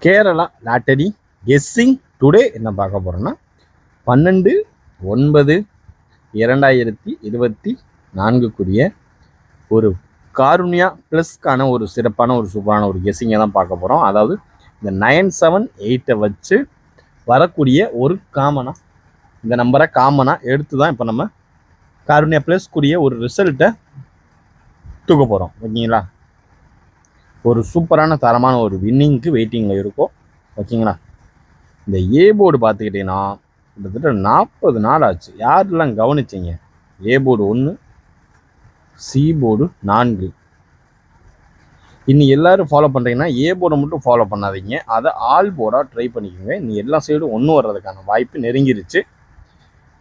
Kerala lottery guessing today என்ன பார்க்க போகிறோன்னா 12/9/2024 ஒரு காருண்யா ப்ளஸ்க்கான ஒரு சிறப்பான ஒரு சூப்பரான ஒரு கெஸ்ஸிங்கை தான் பார்க்க போகிறோம். அதாவது இந்த 978 வச்சு வரக்கூடிய ஒரு காமனாக இந்த நம்பரை காமனாக எடுத்து தான் இப்போ நம்ம காருண்யா ப்ளஸ்க்குரிய ஒரு ரிசல்ட்டை தூக்க போகிறோம். ஓகேங்களா? ஒரு சூப்பரான தரமான ஒரு வின்னிங்க்கு வெயிட்டிங்கில் இருக்கும். ஓகேங்களா? இந்த ஏ போர்டு பார்த்துக்கிட்டிங்கன்னா கிட்டத்தட்ட 40 நாள் ஆச்சு. யாரெல்லாம் கவனிச்சிங்க? A board 1, C board 4. இன்னி எல்லோரும் ஃபாலோ பண்ணுறீங்கன்னா ஏ போர்டை மட்டும் ஃபாலோ பண்ணாதீங்க, அதை ஆல் போர்டாக ட்ரை பண்ணிக்கோங்க. இன்னும் எல்லா சைடும் ஒன்று வர்றதுக்கான வாய்ப்பு நெருங்கிருச்சு.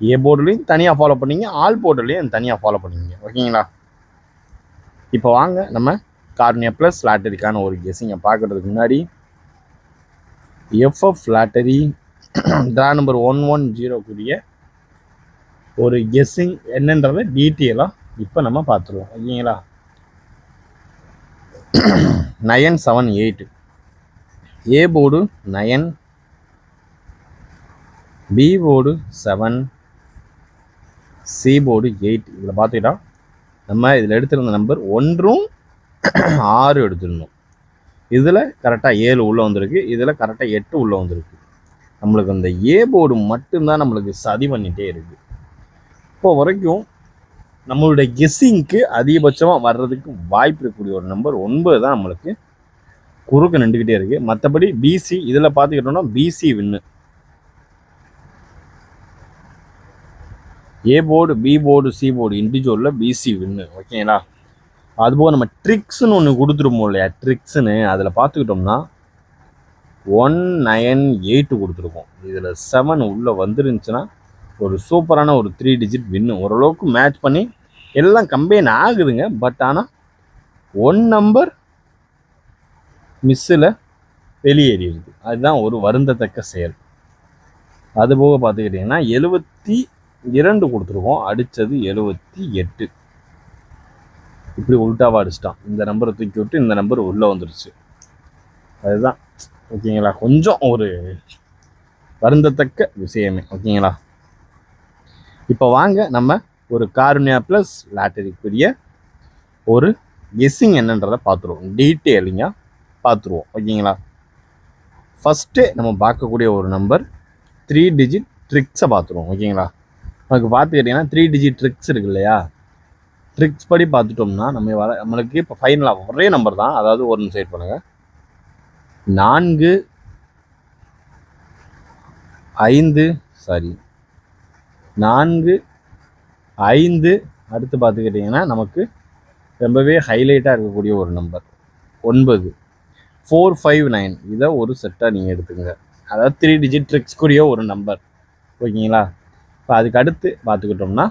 ஏ போர்டுலேயும் தனியாக ஃபாலோ பண்ணிங்க, ஆல் போர்டுலேயும் தனியாக ஃபாலோ பண்ணிங்க. ஓகேங்களா? இப்போ வாங்க நம்ம காருண்யா ப்ளஸ் லாட்டரிக்கான ஒரு கெஸ்ஸிங்கை பார்க்குறதுக்கு முன்னாடி எஃப்எஃப் லாட்டரி ட்ரா நம்பர் 110 ஒரு கெஸ்ஸிங் என்னன்றதை டீட்டெயிலாக இப்போ நம்ம பார்த்துருவோம். ஓகேங்களா? 978 A board 9, B board 7, C board 8. இதில் பார்த்துக்கிட்டா நம்ம இதில் எடுத்திருந்த நம்பர் 1, 6 எடுத்துருந்தோம். இதில் கரெக்டாக 7 உள்ளே வந்திருக்கு, இதில் கரெக்டாக 8 உள்ளே வந்திருக்கு. நம்மளுக்கு அந்த ஏ போர்டு மட்டும்தான் நம்மளுக்கு சதி பண்ணிகிட்டே இருக்குது. இப்போ வரைக்கும் நம்மளுடைய கெஸ்ஸிங்க்கு அதிகபட்சமாக வர்றதுக்கு வாய்ப்பு இருக்கக்கூடிய ஒரு நம்பர் 9 தான் நம்மளுக்கு குறுக்க நின்றுக்கிட்டே இருக்குது. மற்றபடி பிசி இதில் பார்த்துக்கிட்டோம்னா PC win, A board, B board, C board இண்டிவிஜுவலில் பிசி வின்னு. ஓகேங்களா? அதுபோல் நம்ம ட்ரிக்ஸ்ன்னு ஒன்று கொடுத்துருப்போம் இல்லையா, ட்ரிக்ஸ்ன்னு அதில் பார்த்துக்கிட்டோம்னா 198 கொடுத்துருக்கோம். இதில் 7 உள்ளே வந்துருந்துச்சுன்னா ஒரு சூப்பரான ஒரு 3 டிஜிட் வின்னு. ஓரளவுக்கு மேட்ச் பண்ணி எல்லாம் கம்பைன் ஆகுதுங்க. பட் ஆனால் 1 நம்பர் மிஸ்ஸில் வெளியேறிடுது. அதுதான் ஒரு வருந்தத்தக்க செயல். அதுபோக பார்த்துக்கிட்டிங்கன்னா 72 கொடுத்துருக்கோம், அடித்தது 78. இப்படி உள்டாவாக அடிச்சிட்டான். இந்த நம்பரை தூக்கி விட்டு இந்த நம்பர் உள்ளே வந்துடுச்சு. அதுதான் ஓகேங்களா, கொஞ்சம் ஒரு வருந்தத்தக்க விஷயமே. ஓகேங்களா? இப்போ வாங்க நம்ம ஒரு காருண்யா ப்ளஸ் லாட்டரிக்குரிய ஒரு கெஸ்ஸிங் என்னன்றதை பார்த்துருவோம், டீட்டெயிலிங்காக பார்த்துருவோம். ஓகேங்களா? ஃபஸ்ட்டு நம்ம பார்க்கக்கூடிய ஒரு நம்பர் 3 டிஜிட் ட்ரிக்ஸை பார்த்துருவோம். ஓகேங்களா? நமக்கு பார்த்துக்கிட்டிங்கன்னா 3 டிஜிட் ட்ரிக்ஸ் இருக்கு இல்லையா, ட்ரிக்ஸ் படி பார்த்துட்டோம்னா நம்மளுக்கு இப்போ ஃபைனலாக ஒரே நம்பர் தான். அதாவது ஒரு நிமிஷம் வெயிட் பண்ணுங்கள். 4, 5 அடுத்து பார்த்துக்கிட்டிங்கன்னா நமக்கு ரொம்பவே ஹைலைட்டாக இருக்கக்கூடிய ஒரு நம்பர் 9, 4, 5, 9. இதை ஒரு செட்டாக நீங்கள் எடுத்துக்கங்க. அதாவது 3 டிஜிட் ட்ரிக்ஸ்க்குரிய ஒரு நம்பர். ஓகேங்களா? இப்போ அதுக்கு அடுத்து பார்த்துக்கிட்டோம்னா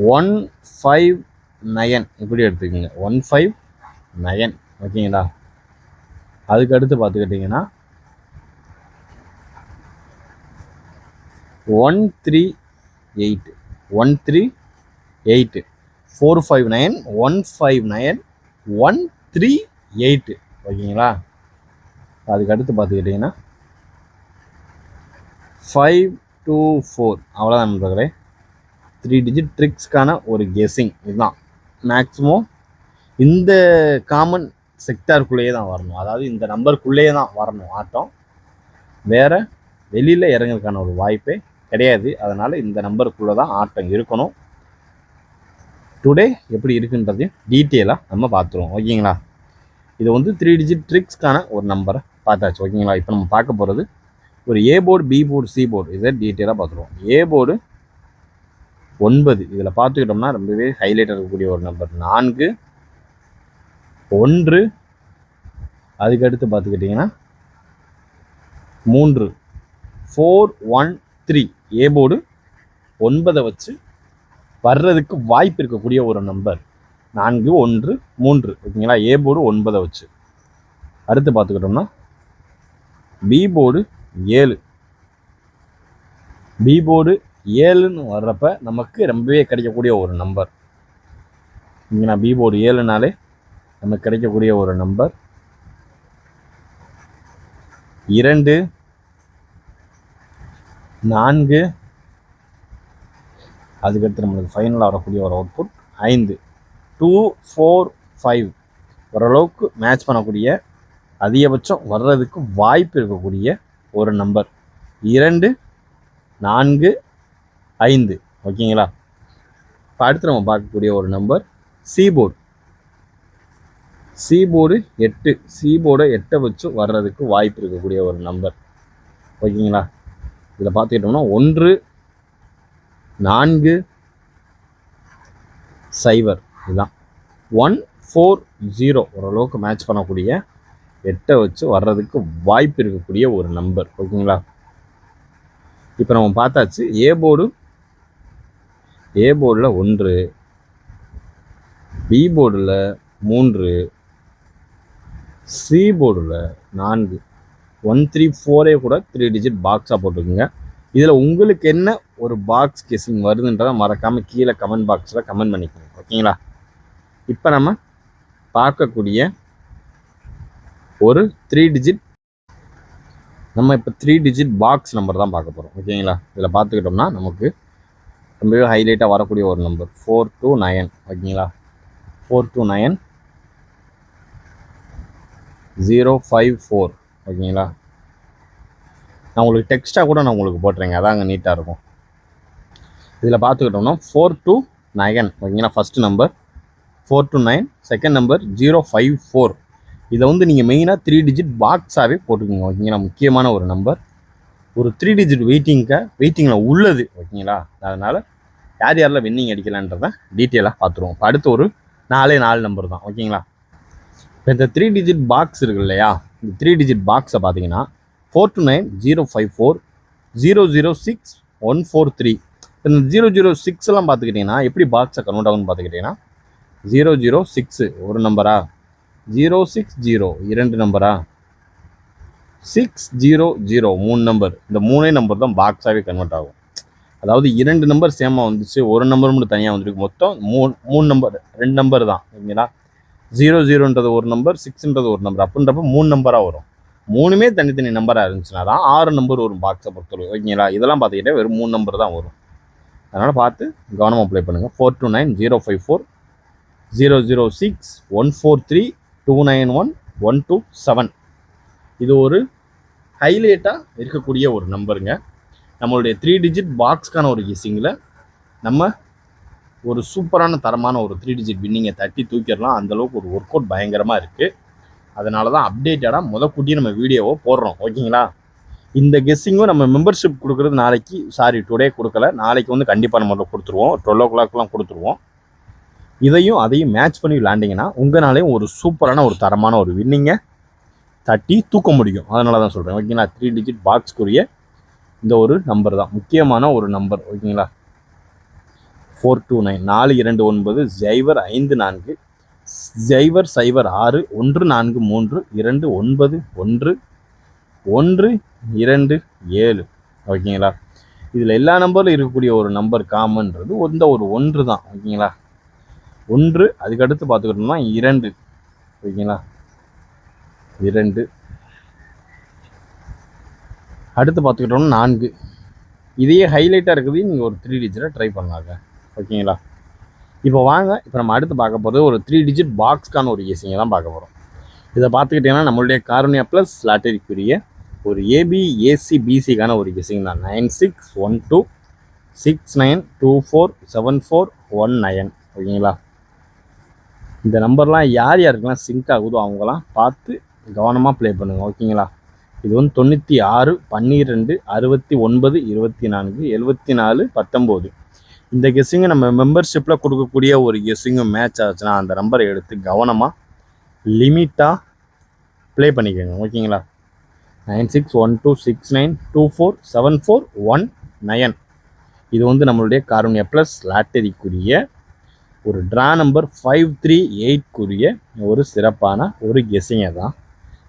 159 இப்படி எடுத்துக்கோங்க. 159. ஓகேங்களா? அதுக்கு அடுத்து பார்த்துக்கிட்டிங்கன்னா 138, 459, 159, 138. ஓகேங்களா? அதுக்கு அடுத்து பார்த்துக்கிட்டிங்கன்னா 524. அவ்வளோதான் நண்பர்களே, 3 டிஜிட் ட்ரிக்ஸ்க்கான ஒரு கெஸ்ஸிங். இதுதான் மேக்ஸிமம் இந்த காமன் செக்டாருக்குள்ளேயே தான் வரணும். அதாவது இந்த நம்பருக்குள்ளேயே தான் வரணும் ஆட்டம். வேறு வெளியில் இறங்குறதுக்கான ஒரு வாய்ப்பே கிடையாது. அதனால் இந்த நம்பருக்குள்ளே தான் ஆட்டம் இருக்கணும். டுடே எப்படி இருக்குன்றதையும் டீட்டெயிலாக நம்ம பார்த்துருவோம். ஓகேங்களா? இது வந்து 3 டிஜிட் ட்ரிக்ஸ்க்கான ஒரு நம்பரை பார்த்தாச்சு. ஓகேங்களா? இப்போ நம்ம பார்க்க போகிறது ஒரு A board, B board, C board. இதை டீட்டெயிலாக பார்த்துருவோம். A board 9. இதில் பார்த்துக்கிட்டோம்னா ரொம்பவே ஹைலைட் இருக்கக்கூடிய ஒரு நம்பர் 4, 1. அதுக்கடுத்து பார்த்துக்கிட்டிங்கன்னா 3, 413. ஏ போர்டு 9 வச்சு வர்றதுக்கு வாய்ப்பு இருக்கக்கூடிய ஒரு நம்பர் 4, 1, 3. ஓகேங்களா? ஏ போர்டு 9 வச்சு. அடுத்து பார்த்துக்கிட்டோம்னா பி போர்டு 7. பி போர்டு 7ன்னு வர்றப்ப நமக்கு ரொம்பவே கிடைக்கக்கூடிய ஒரு நம்பர். இங்கே நான் பி போர்டு 7னாலே நமக்கு கிடைக்கக்கூடிய ஒரு நம்பர் 2 4 அதுக்கடுத்து நம்மளுக்கு ஃபைனலாக வரக்கூடிய ஒரு அவுட்புட் 5 2 4 5 ஓரளவுக்கு மேட்ச் பண்ணக்கூடிய அதிகபட்சம் வர்றதுக்கு வாய்ப்பு இருக்கக்கூடிய ஒரு நம்பர் 2 4 5. ஓகேங்களா? இப்போ அடுத்து நம்ம பார்க்கக்கூடிய ஒரு நம்பர் சீபோர்டு 8. சீபோர்டை 8 வச்சு வர்றதுக்கு வாய்ப்பு இருக்கக்கூடிய ஒரு நம்பர். ஓகேங்களா? இதில் பார்த்துக்கிட்டோம்னா 1 4 0 இதுதான் 140 ஓரளவுக்கு மேட்ச் பண்ணக்கூடிய 8 வச்சு வர்றதுக்கு வாய்ப்பு இருக்கக்கூடிய ஒரு நம்பர். ஓகேங்களா? இப்போ நம்ம பார்த்தாச்சு ஏ போர்டில் 1, பி போர்டில் 3, சி போர்டில் 4, 1 3 4 கூட 3 டிஜிட் பாக்ஸாக போட்டுக்கோங்க. இதில் உங்களுக்கு என்ன ஒரு பாக்ஸ் கெஸிங் வருதுன்றதை மறக்காமல் கீழே கமெண்ட் பாக்ஸில் கமெண்ட் பண்ணிக்கோங்க. ஓகேங்களா? இப்போ நம்ம பார்க்கக்கூடிய ஒரு 3 டிஜிட் இப்போ 3 டிஜிட் பாக்ஸ் நம்பர் தான் பார்க்க போகிறோம். ஓகேங்களா? இதில் பார்த்துக்கிட்டோம்னா நமக்கு ரொம்பவே ஹைலைட்டாக வரக்கூடிய ஒரு நம்பர் 429. ஓகேங்களா? 429 054. ஓகேங்களா? நான் உங்களுக்கு டெக்ஸ்ட்டாக கூட நான் உங்களுக்கு போட்டுறேங்க, அதாங்க நீட்டாக இருக்கும். இதில் பார்த்துக்கிட்டோம்னா 429. ஓகேங்களா? First number 429, second number 054. இதை நீங்கள் மெயினாக 3 டிஜிட் பாக்ஸாகவே போட்டுக்கோங்க. ஓகேங்களா? முக்கியமான ஒரு நம்பர், ஒரு 3 டிஜிட் வெயிட்டிங்கில் உள்ளது. ஓகேங்களா? அதனால் யாரெல்லாம் வின்னிங் அடிக்கலான்றதை டீட்டெயிலாக பார்த்துருவோம். இப்போ அடுத்து ஒரு 4 நம்பர் தான். ஓகேங்களா? இப்போ இந்த 3 டிஜிட் பாக்ஸ் இருக்கு இல்லையா, இந்த 3 டிஜிட் பாக்ஸை பார்த்தீங்கன்னா 429 054 006 143. இந்த 006 பார்த்துக்கிட்டிங்கன்னா எப்படி பாக்ஸை கன்வெர்ட் ஆகும்னு பார்த்துக்கிட்டிங்கன்னா 006 ஒரு நம்பரா, 060 2 நம்பரா, 600 3 நம்பர். இந்த 3 நம்பர் தான் பாக்ஸாகவே கன்வெர்ட் ஆகும். அதாவது 2 நம்பர் சேமாக வந்துச்சு, ஒரு நம்பர் மட்டும் தனியாக வந்துருக்கு. மொத்தம் 3 நம்பர், 2 நம்பர் தான். ஓகேங்களா? 00ன்றது ஒரு நம்பர், 6ன்றது ஒரு நம்பர். அப்படின்றப்ப 3 நம்பராக வரும். 3மே தனித்தனி நம்பராக இருந்துச்சுன்னா தான் 6 நம்பர் வரும் பாக்ஸை பொறுத்தவரை. ஓகேங்களா? இதெல்லாம் பார்த்துக்கிட்டே வெறும் 3 நம்பர் தான் வரும். அதனால் பார்த்து கவனமாக அப்ளை பண்ணுங்கள். 429 054 006 143 291 127. இது ஒரு ஹைலைட்டாக இருக்கக்கூடிய ஒரு நம்பருங்க. நம்மளுடைய 3 டிஜிட் பாக்ஸ்க்கான ஒரு கெஸிங்கில் நம்ம ஒரு சூப்பரான தரமான ஒரு 3 டிஜிட் வின்னிங்கை தட்டி தூக்கிடலாம். அந்தளவுக்கு ஒரு ஒர்க் அவுட் பயங்கரமாக இருக்குது. அதனால தான் அப்டேட்டடாக கூட்டியே நம்ம வீடியோவை போடுறோம். ஓகேங்களா? இந்த கெஸ்ஸிங்கும் நம்ம மெம்பர்ஷிப் கொடுக்குறது டுடே கொடுக்கல, நாளைக்கு கண்டிப்பாக நம்ம கொடுத்துருவோம். 12 o'clockலாம் கொடுத்துருவோம். அதையும் மேட்ச் பண்ணி விளாண்டிங்கன்னா உங்களாலேயும் ஒரு சூப்பரான ஒரு தரமான ஒரு வின்னிங்கை தட்டி தூக்க முடியும். அதனால தான் சொல்கிறேன். ஓகேங்களா? 3 டிஜிட் பாக்ஸ்க்குரிய இந்த ஒரு நம்பர் தான் முக்கியமான ஒரு நம்பர். ஓகேங்களா? 429 429 054 006 143 291 127. ஓகேங்களா? இதில் எல்லா நம்பரில் இருக்கக்கூடிய ஒரு நம்பர் காமன்றது இந்த ஒரு 1 தான். ஓகேங்களா? 1 அதுக்கடுத்து பார்த்துக்கிட்டோம்னா 2. ஓகேங்களா? 2 அடுத்து பார்த்துக்கிட்டோம்னா 4. இதையே ஹைலைட்டாக இருக்குது. நீங்கள் ஒரு 3 டிஜிட்டை ட்ரை பண்ணலாங்க. ஓகேங்களா? இப்போ வாங்க, இப்போ நம்ம அடுத்து பார்க்க போகிறது ஒரு 3 டிஜிட் பாக்ஸ்க்கான ஒரு கெஸிங்கை தான் பார்க்க போகிறோம். இதை பார்த்துக்கிட்டிங்கன்னா நம்மளுடைய காருண்யா ப்ளஸ் லாட்டரிக்குரிய ஒரு ஏபி ஏசி பிசிக்கான ஒரு கெஸிங் தான். 9612 6924 7419. ஓகேங்களா? இந்த நம்பர்லாம் யாருக்கெல்லாம் சிங்க் ஆகுதோ அவங்களாம் பார்த்து கவனமாக ப்ளே பண்ணுங்கள். ஓகேங்களா? இது 96 12 69 24 74 19. இந்த கெஸ்ஸிங்கை நம்ம மெம்பர்ஷிப்பில் கொடுக்கக்கூடிய ஒரு கெஸ்ஸிங்கு மேட்ச் ஆச்சுன்னா அந்த நம்பரை எடுத்து கவனமாக லிமிட்டாக ப்ளே பண்ணிக்கோங்க. ஓகேங்களா? 961269247419. இது நம்மளுடைய காருண்யா ப்ளஸ் லாட்டரிக்குரிய ஒரு ட்ரா நம்பர் 538க்குரிய ஒரு சிறப்பான ஒரு கெஸ்ஸிங்கை தான்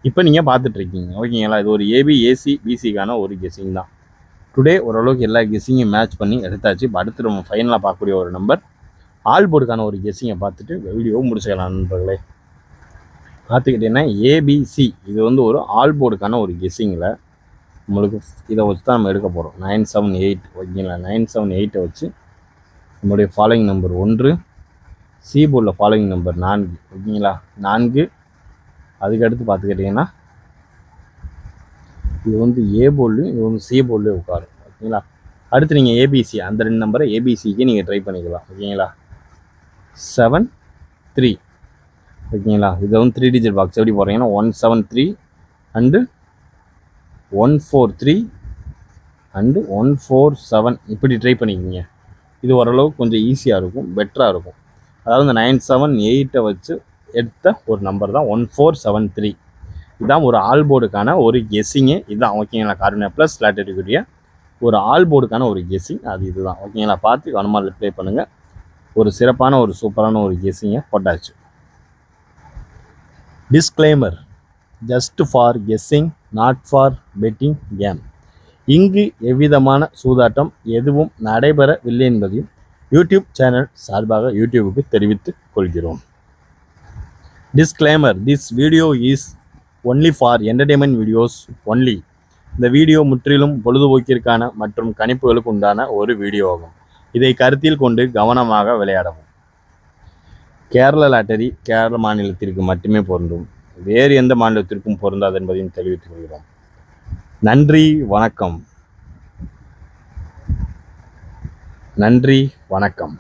இப்போ நீங்கள் பார்த்துட்ருக்கீங்க. ஓகேங்களா? இது ஒரு ஏபி ஏசி பிசிக்கான ஒரு கெஸ்ஸிங் தான். டுடே ஓரளவுக்கு எல்லா கெஸ்ஸிங்கையும் மேட்ச் பண்ணி எடுத்தாச்சு. இப்போ அடுத்து நம்ம ஃபைனலாக பார்க்கக்கூடிய ஒரு நம்பர் ஆல் போர்டுக்கான ஒரு கெஸ்ஸிங்கை பார்த்துட்டு வீடியோவும் முடிச்சுக்கலாம் நண்பர்களே. பார்த்துக்கிட்டிங்கன்னா ஏபிசி இது வந்து ஒரு ஆல் போர்டுக்கான ஒரு கெஸ்ஸிங்கில் நம்மளுக்கு இதை வச்சு தான் நம்ம எடுக்க போகிறோம். 978 ஓகேங்களா. 978 வச்சு நம்மளுடைய ஃபாலோயிங் நம்பர் 1, சி போர்டில் ஃபாலோயிங் நம்பர் 4 ஓகேங்களா. 4 அதுக்கடுத்து பார்த்துக்கிட்டிங்கன்னா இது வந்து ஏ போர்ட்லையும் இது வந்து சி போர்ட்லேயும் உட்காரும் ஓகேங்களா. அடுத்து நீங்கள் ஏபிசி அந்த 2 நம்பரை ஏபிசிக்கு நீங்கள் ட்ரை பண்ணிக்கலாம் ஓகேங்களா. 7 3 ஓகேங்களா. இதை வந்து 3 டிஜிட் பாக்ஸ் எப்படி போடுறீங்கன்னா 173 அண்டு 143 அண்டு 147 இப்படி ட்ரை பண்ணிக்கிங்க. இது ஓரளவுக்கு கொஞ்சம் ஈஸியாக இருக்கும், பெட்டராக இருக்கும். அதாவது இந்த 978 வச்சு எடுத்த ஒரு நம்பர் தான் 1473. இதுதான் ஒரு ஆல் போர்டுக்கான ஒரு கெஸ்ஸிங்கு. இதுதான் ஓகேங்களா. கார்னியா ப்ளஸ் லாட்டரிக்குரிய ஒரு ஆல் போர்டுக்கான ஒரு கெஸ்ஸிங் அது இதுதான் ஓகேங்களா. பார்த்து கவனமாக ரிப்ளை பண்ணுங்கள். ஒரு சிறப்பான ஒரு சூப்பரான ஒரு கெஸ்ஸிங்கை போட்டாச்சு. Disclaimer: just for guessing, not for betting game. இங்கு எவ்விதமான சூதாட்டம் எதுவும் நடைபெறவில்லை என்பதையும் யூடியூப் சேனல் சார்பாக யூடியூபுக்கு தெரிவித்துக் கொள்கிறோம். Disclaimer: this video is only for entertainment videos only. இந்த வீடியோ முற்றிலும் பொழுதுபோக்கிற்கான மற்றும் கணிப்புகளுக்கு உண்டான ஒரு வீடியோ ஆகும். இதை கருத்தில் கொண்டு கவனமாக விளையாடவும். கேரள லாட்டரி கேரள மாநிலத்திற்கு மட்டுமே பொருந்தும், வேறு எந்த மாநிலத்திற்கும் பொருந்தாது என்பதையும் தெரிவித்துக் கொள்கிறோம். நன்றி, வணக்கம். நன்றி, வணக்கம்.